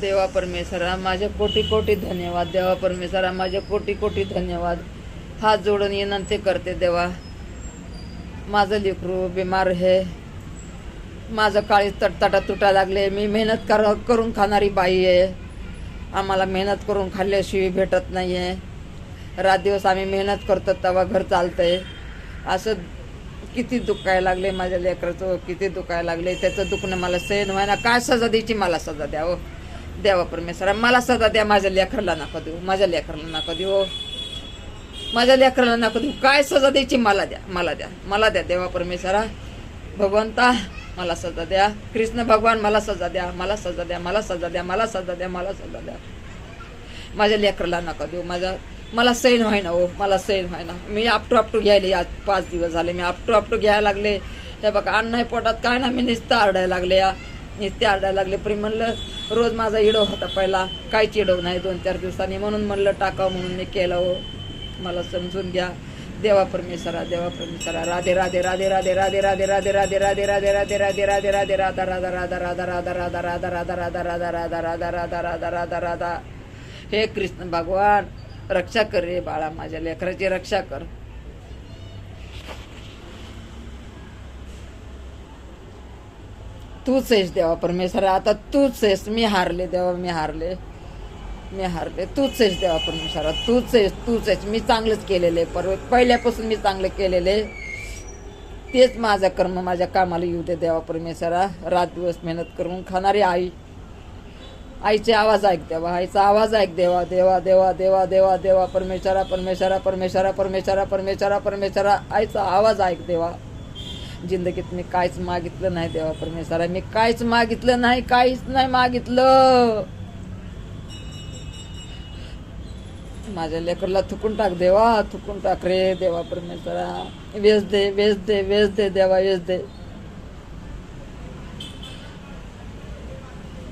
देवा परमेश्वरा माझे कोटी कोटी धन्यवाद. देवा परमेश्वरा माझे कोटी कोटी धन्यवाद. हात जोडून विनंती करते देवा. माझं लेकरू बिमार आहे. माझं काळी तटतटा तुटा लागले. मी मेहनत करून खाणारी बाई आहे. आम्हाला मेहनत करून खाल्ल्याशिवाय भेटत नाही आहे. रात दिवस आम्ही मेहनत करतो तेव्हा घर चालतंय. असं किती दुखायला लागले माझ्या लेकराचं, किती दुखायला लागले. त्याचं दुखणं मला सहन व्हायना. काय सजा द्यायची? मला सजा द्या हो देवा परमेश्वरा. मला सजा द्या. माझ्या लेकराला नका देऊ. माझ्या लेकराला नका देऊ. माझ्या लेकराला नका देऊ. काय सजा द्यायची? मला द्या. मला द्या. मला द्या देवा परमेश्वरा. भगवंता मला सजा द्या. कृष्ण भगवान मला सजा द्या. मला सजा द्या. मला सजा द्या. मला सजा द्या. मला सजा द्या. माझ्या लेकराला नका देऊ. मला सहन व्हायना हो. मला सहन व्हायना. मी आपटू घ्यायले. आज 5 दिवस झाले मी आपटू घ्यायला लागले. हे बघा अन्न नाही पोटात काय ना. मी नुसतं आरडायला लागले. नुसते आरडायला लागले. प्रेम म्हणलं रोज माझा इडव होता पहिला. काहीच इडव नाही 2-4 दिवसांनी. म्हणून म्हणलं टाकावं म्हणून मी केलं हो. मला समजून घ्या देवा परमेश्वरा. देवा परमेश्वरा. राधे राधे राधे राधे राधे राधे राधे राधे राधे राधे राधे राधे राधे राधे राधा राधा राधा राधा राधा राधा राधा राधा राधा राधा राधा राधा राधा राधा राधा राधा. हे कृष्ण भगवान रक्षा कर रे बाळा. माझ्या लेकराची रक्षा कर. तूच आहेस देवा परमेश्वरा. आता तूच आहेस. मी हारले देवा. मी हारले. तूच आहेस देवा परमेश्वरा. तूच आहेस. मी चांगलंच केलेले. पहिल्यापासून मी चांगलं केलेले. तेच माझं कर्म माझ्या कामाला येऊ दे देवा परमेश्वरा. रात दिवस मेहनत करून खाणारी आईचे आवाज ऐक देवा. आईचा आवाज ऐक देवा. देवा देवा देवा देवा देवा परमेश्वरा परमेश्वरा परमेश्वरा परमेश्वरा परमेश्वरा परमेश्वरा. आईचा आवाज ऐक देवा. जिंदगीत मी काहीच मागितलं नाही देवा परमेश्वरा. मी काहीच मागितलं नाही. काहीच नाही मागितलं. माझ्या लेकरला थुकून टाक देवा. थुकून टाक रे देवा परमेश्वरा. वेच दे. वेच दे. वेच दे देवा. वेच दे.